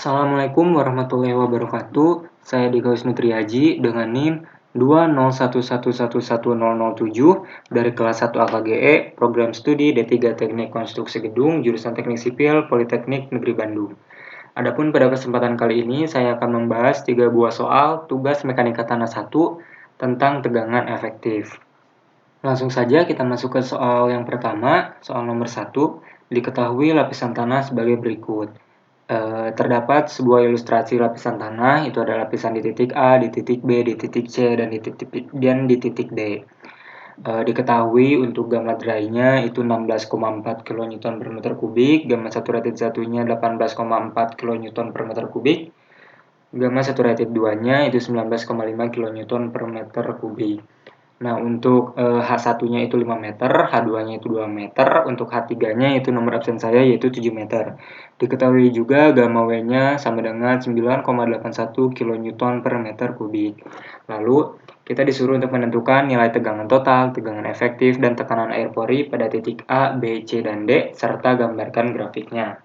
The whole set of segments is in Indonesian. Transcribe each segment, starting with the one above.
Assalamualaikum warahmatullahi wabarakatuh. Saya Dika Wisnu Triaji dengan NIM 201111007 dari kelas 1 AKGE, Program Studi D3 Teknik Konstruksi Gedung, jurusan Teknik Sipil, Politeknik Negeri Bandung. Adapun pada kesempatan kali ini saya akan membahas 3 buah soal tugas Mekanika Tanah 1 tentang tegangan efektif. Langsung saja kita masuk ke soal yang pertama, soal nomor 1. Diketahui lapisan tanah sebagai berikut. Terdapat sebuah ilustrasi lapisan tanah, itu ada lapisan di titik A, di titik B, di titik C, dan di titik D. Diketahui untuk gamma dry-nya itu 16,4 kN per meter kubik, gamma saturated 1-nya 18,4 kN per meter kubik, gamma saturated 2-nya itu 19,5 kN per meter kubik. Nah, untuk H1-nya itu 5 meter, H2-nya itu 2 meter, untuk H3-nya itu nomor absen saya yaitu 7 meter. Diketahui juga gamma W-nya sama dengan 9,81 kN per meter kubik. Lalu, kita disuruh untuk menentukan nilai tegangan total, tegangan efektif, dan tekanan air pori pada titik A, B, C, dan D, serta gambarkan grafiknya.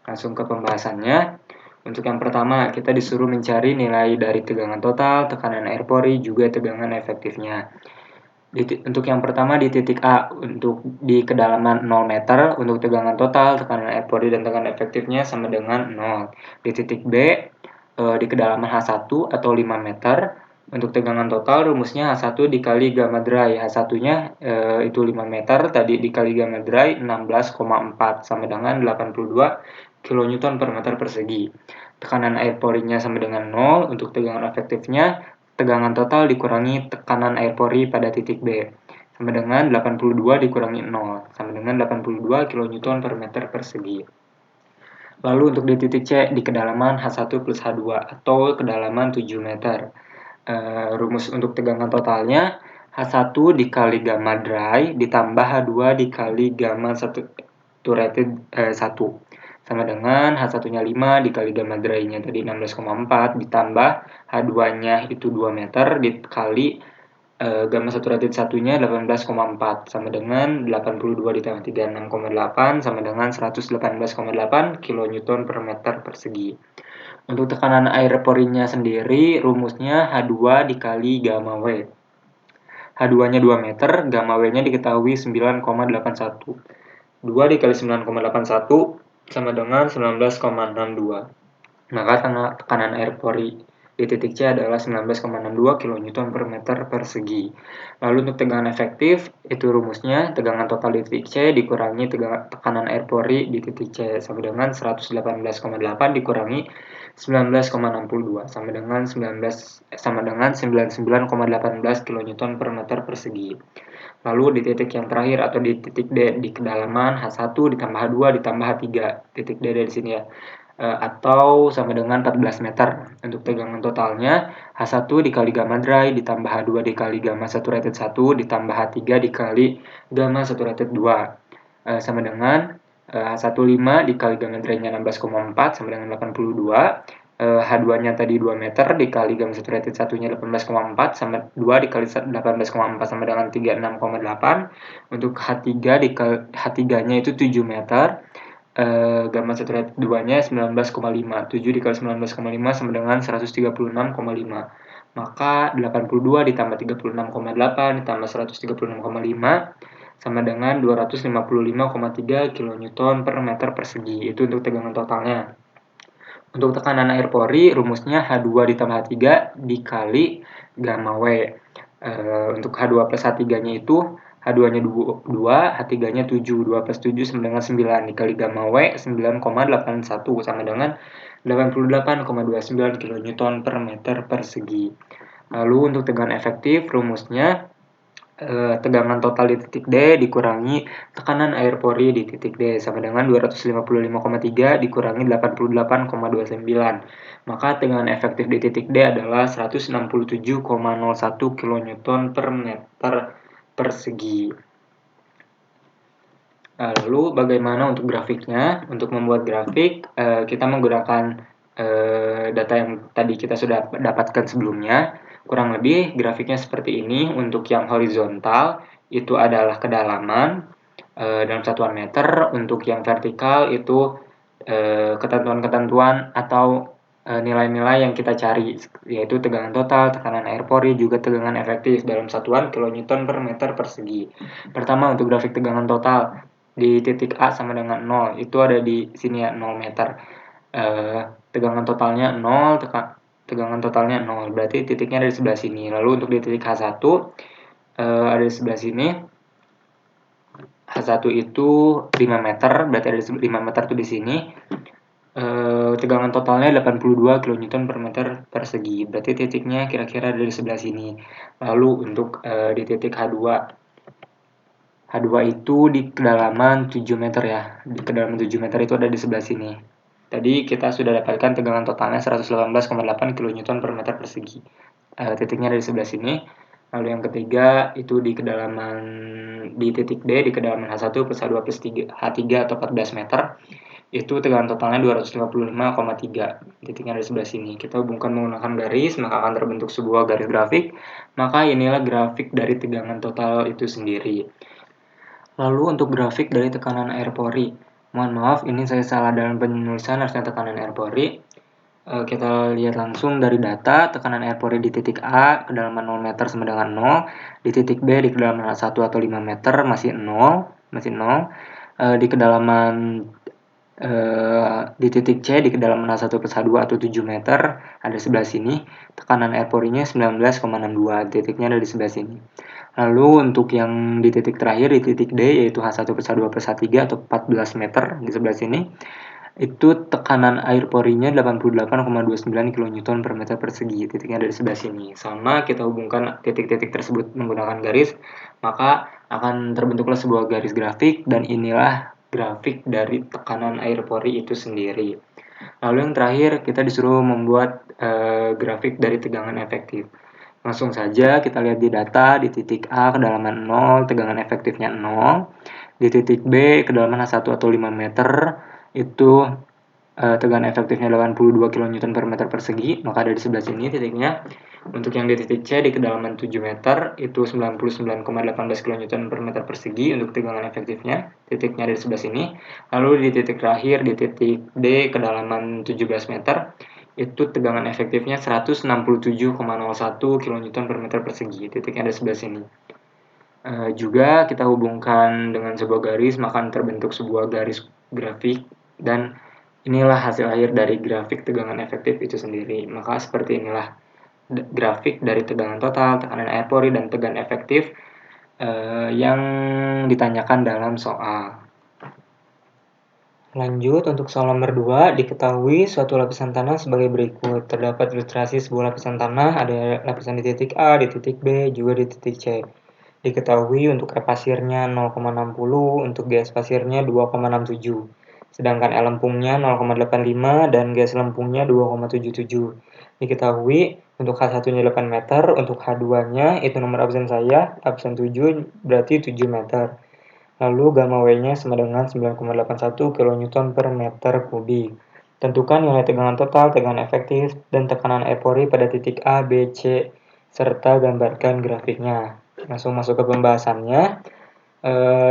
Langsung ke pembahasannya. Untuk yang pertama, kita disuruh mencari nilai dari tegangan total, tekanan air pori, juga tegangan efektifnya. Untuk yang pertama di titik A, untuk di kedalaman 0 meter, untuk tegangan total, tekanan air pori, dan tekanan efektifnya sama dengan 0. Di titik B, di kedalaman H1 atau 5 meter, untuk tegangan total rumusnya H1 dikali gamma dry. H1-nya itu 5 meter, tadi dikali gamma dry 16,4 sama dengan 82 kN per meter persegi. Tekanan air porinya sama dengan 0, untuk tegangan efektifnya tegangan total dikurangi tekanan air pori pada titik B sama dengan 82 dikurangi 0 sama dengan 82 kN per meter persegi. Lalu untuk di titik C di kedalaman H1 plus H2 atau kedalaman 7 meter. Rumus untuk tegangan totalnya H1 dikali gamma dry ditambah H2 dikali gamma saturated 1 sama dengan H1-nya 5 dikali gamma dry-nya tadi 16,4 ditambah H2-nya itu 2 meter dikali gamma saturated 1-nya 18,4 sama dengan 82 ditambah 36,8 sama dengan 118,8 kN per meter persegi. Untuk tekanan air porinya sendiri rumusnya H2 dikali gamma W. H2-nya 2 meter, gamma W-nya diketahui 9,81. 2 dikali 9,81 sama dengan 19,62. Maka tekanan air pori di titik C adalah 19,62 kN per meter persegi. Lalu untuk tegangan efektif, itu rumusnya tegangan total di titik C dikurangi tekanan air pori di titik C sama dengan 118,8 dikurangi 19,62 sama dengan 99,18 kN per meter persegi. Lalu di titik yang terakhir atau di titik D di kedalaman H1 ditambah H2 ditambah H3. Titik D dari sini ya. Atau sama dengan 14 meter. Untuk tegangan totalnya H1 dikali gamma dry ditambah H2 dikali gamma saturated 1 ditambah H3 dikali gamma saturated 2 sama dengan H1 5 dikali gamma dry-nya 16,4 sama dengan 82. H2-nya tadi 2 meter dikali gamma saturated 1-nya 18,4 sama 2 dikali 18,4 sama dengan 36,8. Untuk H3-nya itu 7 meter. Gamma saturated 2-nya 19,5. 7 dikali 19,5 sama dengan 136,5. Maka 82 ditambah 36,8 ditambah 136,5 sama dengan 255,3 kN per meter persegi. Itu untuk tegangan totalnya. Untuk tekanan air pori, rumusnya H2 ditambah H3 dikali gamma W. Untuk H2 plus H3-nya itu H2-nya 2, H3-nya 7. 2 plus 7 sama dengan 9 dikali gamma W 9,81 sama dengan 88,29 kN per meter persegi. Lalu untuk tegangan efektif, rumusnya tegangan total di titik D dikurangi tekanan air pori di titik D sama dengan 255,3 dikurangi 88,29. Maka tegangan efektif di titik D adalah 167,01 kN per meter persegi. Lalu bagaimana untuk grafiknya? Untuk membuat grafik kita menggunakan data yang tadi kita sudah dapatkan sebelumnya. Kurang lebih grafiknya seperti ini. Untuk yang horizontal itu adalah kedalaman dalam satuan meter. Untuk yang vertikal itu ketentuan-ketentuan atau nilai-nilai yang kita cari, yaitu tegangan total, tekanan air pori, juga tegangan efektif dalam satuan kilonewton per meter persegi. Pertama, untuk grafik tegangan total di titik A sama dengan 0, itu ada di sini ya, 0 meter. Tegangan totalnya 0, tegangan totalnya 0, berarti titiknya ada di sebelah sini. Lalu untuk di titik H1 ada di sebelah sini. H1 itu 5 meter, berarti ada 5 meter tuh di sini. Tegangan totalnya 82 kN per meter persegi, berarti titiknya kira-kira dari sebelah sini. Lalu untuk di titik H2 itu di kedalaman 7 meter ya, di kedalaman 7 meter itu ada di sebelah sini. Tadi kita sudah dapatkan tegangan totalnya 118,8 kN per meter persegi. Titiknya dari sebelah sini. Lalu yang ketiga itu di kedalaman di titik D, di kedalaman H1 plus H2 plus H3 atau 14 meter. Itu tegangan totalnya 255,3, titiknya dari sebelah sini. Kita hubungkan menggunakan garis, maka akan terbentuk sebuah garis grafik. Maka inilah grafik dari tegangan total itu sendiri. Lalu untuk grafik dari tekanan air pori. Mohon maaf, ini saya salah dalam penulisan, harusnya tekanan air pori. Kita lihat langsung dari data, tekanan air pori di titik A, kedalaman 0 meter sama dengan 0. Di titik B, di kedalaman 1 atau 5 meter, masih 0. Di kedalaman di titik C, di kedalaman H1 plus H2 atau 7 meter, ada sebelah sini, tekanan air porinya 19,62, titiknya ada di sebelah sini. Lalu untuk yang di titik terakhir, di titik D, yaitu H1 plus H2 plus H3 atau 14 meter, di sebelah sini, itu tekanan air porinya 88,29 kN per meter persegi, titiknya ada di sebelah sini. Sama kita hubungkan titik-titik tersebut menggunakan garis, maka akan terbentuklah sebuah garis grafik, dan inilah grafik dari tekanan air pori itu sendiri. Lalu yang terakhir, kita disuruh membuat grafik dari tegangan efektif. Langsung saja kita lihat di data, di titik A kedalaman 0, tegangan efektifnya 0. Di titik B kedalaman H1 atau 5 meter, itu tegangan efektifnya 82 kN per meter persegi, maka ada di sebelah sini titiknya. Untuk yang di titik C di kedalaman 7 meter, itu 99,18 kN per meter persegi untuk tegangan efektifnya, titiknya ada di sebelah sini. Lalu di titik terakhir, di titik D kedalaman 17 meter, itu tegangan efektifnya 167,01 kN per meter persegi, titiknya ada di sebelah sini. Juga kita hubungkan dengan sebuah garis, maka terbentuk sebuah garis grafik, dan inilah hasil akhir dari grafik tegangan efektif itu sendiri. Maka seperti inilah grafik dari tegangan total, tekanan air pori, dan tegangan efektif yang ditanyakan dalam soal. Lanjut, untuk soal nomor 2, diketahui suatu lapisan tanah sebagai berikut. Terdapat ilustrasi sebuah lapisan tanah, ada lapisan di titik A, di titik B, juga di titik C. Diketahui untuk E pasirnya 0,60, untuk GS pasirnya 2,67. Sedangkan E lempungnya 0,85 dan GS lempungnya 2,77. Diketahui untuk H1-nya 8 meter, untuk H2-nya itu nomor absen saya, absen 7 berarti 7 meter. Lalu gamma W-nya sama dengan 9,81 kN per meter kubik. Tentukan nilai tegangan total, tegangan efektif, dan tekanan air pori pada titik A, B, C, serta gambarkan grafiknya. Langsung masuk ke pembahasannya.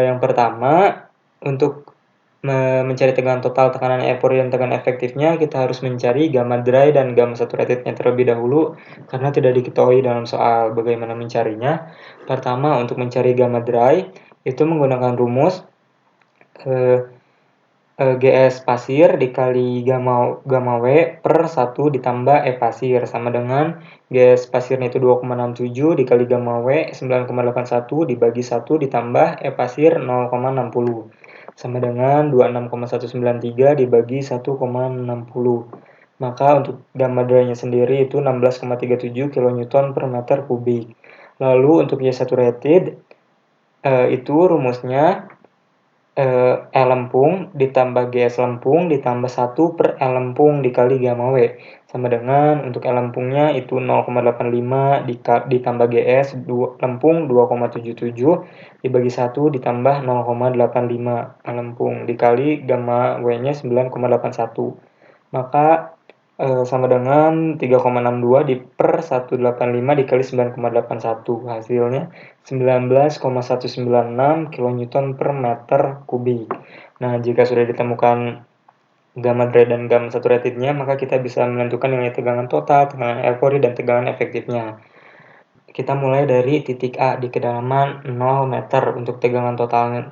Yang pertama, untuk mencari tegangan total, tekanan air pori, dan tegangan efektifnya, kita harus mencari gamma dry dan gamma saturatednya terlebih dahulu, karena tidak diketahui dalam soal. Bagaimana mencarinya? Pertama, untuk mencari gamma dry, itu menggunakan rumus GS pasir dikali gamma W per 1 ditambah E pasir, sama dengan GS pasirnya itu 2,67 dikali gamma W 9,81 dibagi 1 ditambah E pasir 0,60, sama dengan 26,193 dibagi 1,60. Maka untuk gamma dry-nya sendiri itu 16,37 kN per meter kubik. Lalu untuk Y saturated, itu rumusnya E lempung ditambah GS lempung ditambah 1 per E lempung dikali gamma W, sama dengan untuk E lempungnya itu 0,85 ditambah GS lempung 2,77 dibagi 1 ditambah 0,85 E lempung dikali gamma W-nya 9,81, maka sama dengan 3,62 per 185 dikali 9,81, hasilnya 19,196 kN per meter kubik. Nah, jika sudah ditemukan gamma dry dan gamma saturatednya, maka kita bisa menentukan nilai tegangan total, tekanan air pori, dan tegangan efektifnya. Kita mulai dari titik A di kedalaman 0 meter untuk tegangan total,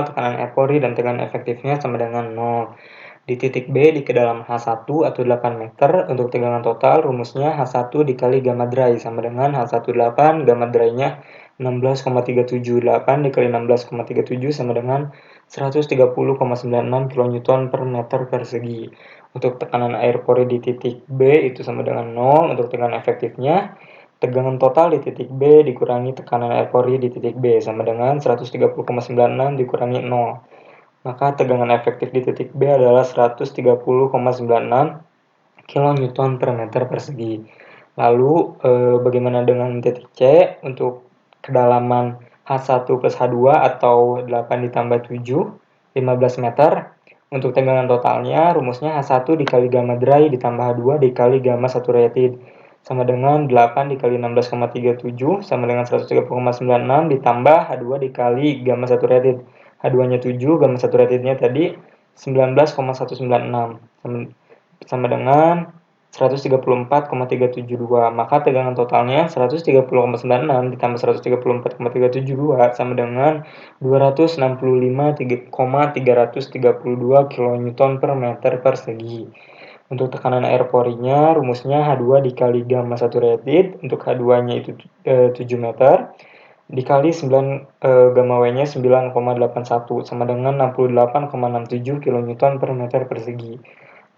tekanan air pori, dan tegangan efektifnya sama dengan 0. Di titik B di kedalaman H1 atau 8 meter untuk tegangan total, rumusnya H1 dikali gamma dry sama dengan H18, gamma dry-nya 16,378 dikali 16,37 sama dengan 130,96 kN per meter persegi. Untuk tekanan air pori di titik B itu sama dengan 0. Untuk tegangan efektifnya, tegangan total di titik B dikurangi tekanan air pori di titik B sama dengan 130,96 dikurangi 0. Maka tegangan efektif di titik B adalah 130,96 kN per meter persegi. Lalu bagaimana dengan titik C? Untuk kedalaman H1 plus H2 atau 8 ditambah 7, 15 meter. Untuk tegangan totalnya, rumusnya H1 dikali gamma dry ditambah H2 dikali gamma saturated sama dengan 8 dikali 16,37 sama dengan 130,96 ditambah H2 dikali gamma saturated. H2-nya 7, gamma saturatednya tadi 19,196 sama dengan 134,372. Maka tegangan totalnya 130,96 ditambah 134,372 sama dengan 265,332 kN per meter persegi. Untuk tekanan air porinya, rumusnya H2 dikali gamma saturated. Untuk H2-nya itu 7 meter dikali 9 gamma W-nya 9,81 sama dengan 68,67 kN per meter persegi.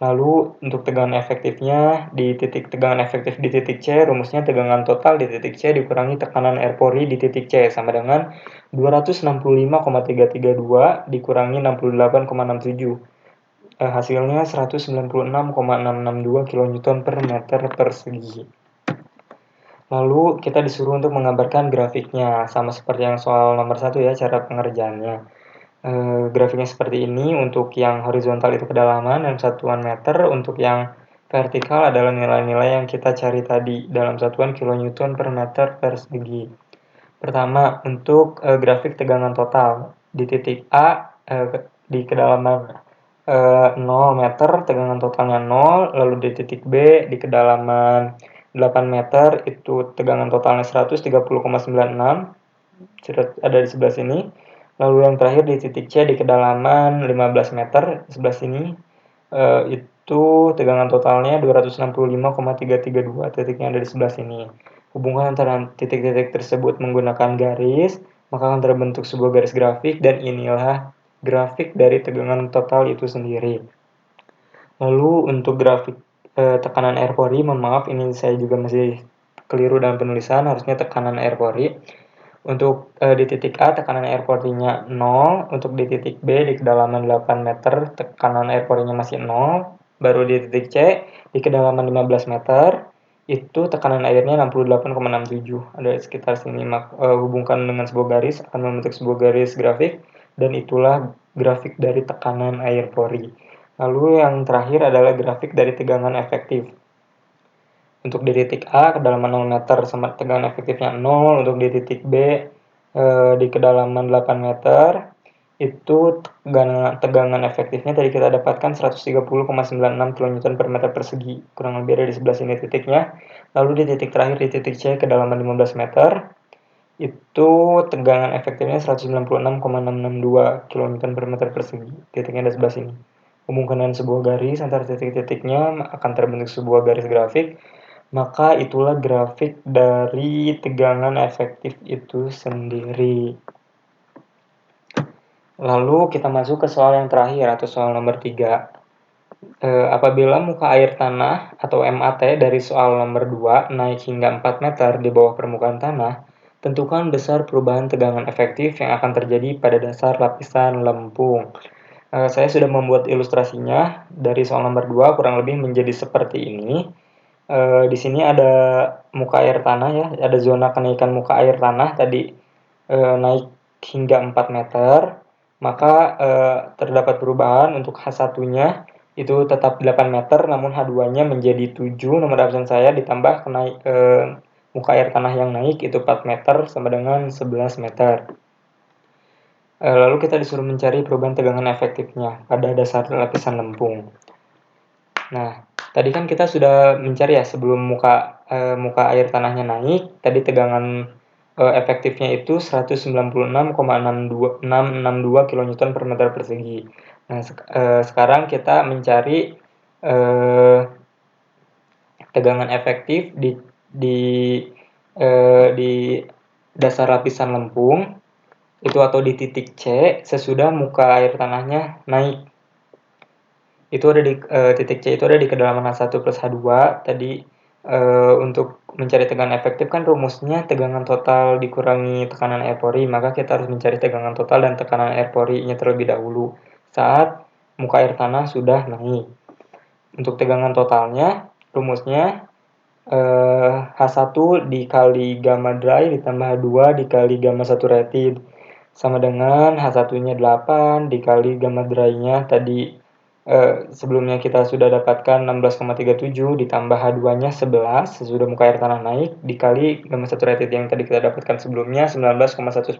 Lalu untuk tegangan efektifnya di titik tegangan efektif di titik C, rumusnya tegangan total di titik C dikurangi tekanan air pori di titik C sama dengan 265,332 dikurangi 68,67. Hasilnya 196,662 kN per meter persegi. Lalu kita disuruh untuk menggambarkan grafiknya, sama seperti yang soal nomor 1 ya, cara pengerjaannya. Grafiknya seperti ini. Untuk yang horizontal itu kedalaman dan satuan meter, untuk yang vertikal adalah nilai-nilai yang kita cari tadi dalam satuan kN per meter persegi. Pertama, untuk grafik tegangan total di titik A di kedalaman 0 meter tegangan totalnya 0, lalu di titik B di kedalaman 8 meter itu tegangan totalnya 130,96, ada di sebelah sini. Lalu yang terakhir di titik C di kedalaman 15 meter sebelah sini itu tegangan totalnya 265,332, titiknya ada di sebelah sini. Hubungan antara titik-titik tersebut menggunakan garis, maka akan terbentuk sebuah garis grafik, dan inilah grafik dari tegangan total itu sendiri. Lalu untuk grafik tekanan air pori, mohon maaf ini saya juga masih keliru dalam penulisan, harusnya tekanan air pori. Untuk di titik A tekanan air porinya 0, untuk di titik B di kedalaman 8 meter tekanan air porinya masih 0, baru di titik C di kedalaman 15 meter itu tekanan airnya 68,67, ada sekitar sini. Hubungkan dengan sebuah garis akan membentuk sebuah garis grafik, dan itulah grafik dari tekanan air pori. Lalu yang terakhir adalah grafik dari tegangan efektif. Untuk di titik A kedalaman 0 meter sama tegangan efektifnya 0. Untuk di titik B di kedalaman 8 meter itu tegangan efektifnya tadi kita dapatkan 130,96 kN per meter persegi, kurang lebih ada di sebelah sini titiknya. Lalu di titik terakhir di titik C kedalaman 15 meter itu tegangan efektifnya 196,662 kN per meter persegi, titiknya ada sebelah sini. Hubungkan dengan sebuah garis antara titik-titiknya akan terbentuk sebuah garis grafik, maka itulah grafik dari tegangan efektif itu sendiri. Lalu kita masuk ke soal yang terakhir atau soal nomor 3. Apabila muka air tanah atau MAT dari soal nomor 2 naik hingga 4 meter di bawah permukaan tanah, tentukan besar perubahan tegangan efektif yang akan terjadi pada dasar lapisan lempung. Saya sudah membuat ilustrasinya dari soal nomor 2 kurang lebih menjadi seperti ini. Di sini ada muka air tanah ya, ada zona kenaikan muka air tanah tadi naik hingga 4 meter, maka terdapat perubahan. Untuk H1-nya itu tetap 8 meter, namun H2-nya menjadi 7, nomor absen saya, ditambah muka air tanah yang naik itu 4 meter sama dengan 11 meter. Lalu kita disuruh mencari perubahan tegangan efektifnya pada dasar lapisan lempung. Nah, tadi kan kita sudah mencari ya sebelum muka air tanahnya naik, tadi tegangan efektifnya itu 196,662 kN per meter persegi. Nah, sekarang kita mencari eh, tegangan efektif di dasar lapisan lempung itu atau di titik C sesudah muka air tanahnya naik. Itu ada di titik C itu ada di kedalaman H1 plus H2. Tadi untuk mencari tegangan efektif kan rumusnya tegangan total dikurangi tekanan air pori, maka kita harus mencari tegangan total dan tekanan air porinya terlebih dahulu saat muka air tanah sudah naik. Untuk tegangan totalnya rumusnya H1 dikali gamma dry ditambah H2 dikali gamma saturated sama dengan H1-nya 8 dikali gamma dry-nya tadi sebelumnya kita sudah dapatkan 16,37 ditambah H2-nya 11 sesudah muka air tanah naik dikali gamma saturated yang tadi kita dapatkan sebelumnya 19,196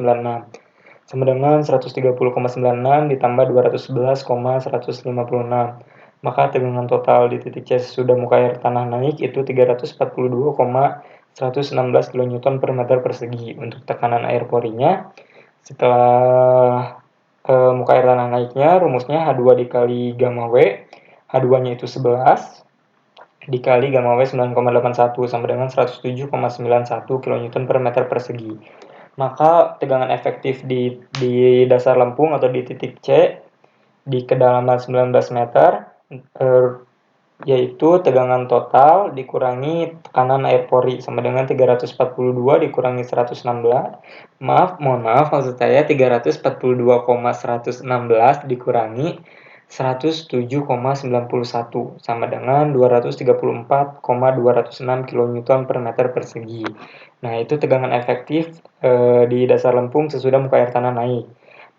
sama dengan 130,96 ditambah 211,156. Maka tegangan total di titik C sudah muka air tanah naik itu 342,116 kN per meter persegi. Untuk tekanan air porinya, setelah muka air tanah naiknya, rumusnya H2 dikali gamma W, H2-nya itu 11, dikali gamma W 9,81 sama dengan 107,91 kN per meter persegi. Maka tegangan efektif di dasar lempung atau di titik C di kedalaman 19 meter yaitu tegangan total dikurangi tekanan air pori sama dengan 342 dikurangi 116. Mohon maaf maksud saya 342,116 dikurangi 107,91 sama dengan 234,206 kN per meter persegi. Nah, itu tegangan efektif di dasar lempung sesudah muka air tanah naik.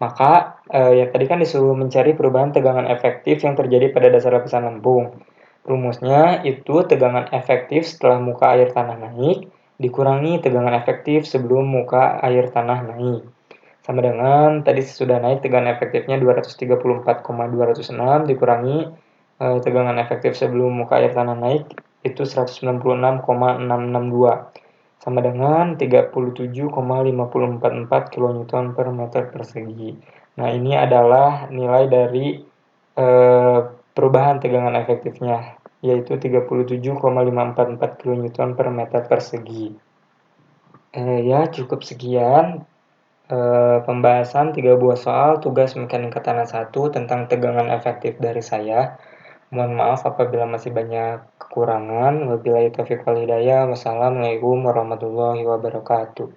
Maka ya tadi kan disuruh mencari perubahan tegangan efektif yang terjadi pada dasar lapisan lempung. Rumusnya itu tegangan efektif setelah muka air tanah naik dikurangi tegangan efektif sebelum muka air tanah naik. Sama dengan tadi sudah naik tegangan efektifnya 234,206 dikurangi tegangan efektif sebelum muka air tanah naik itu 196,662 sama dengan 37,544 kN per meter persegi. Nah, ini adalah nilai dari perubahan tegangan efektifnya, yaitu 37,544 kN per meter persegi. Ya, cukup sekian pembahasan 3 buah soal tugas mekanika tanah 1 tentang tegangan efektif dari saya. Mohon maaf apabila masih banyak kekurangan. Wabillahi taufiq wal hidayah. Wassalamualaikum warahmatullahi wabarakatuh.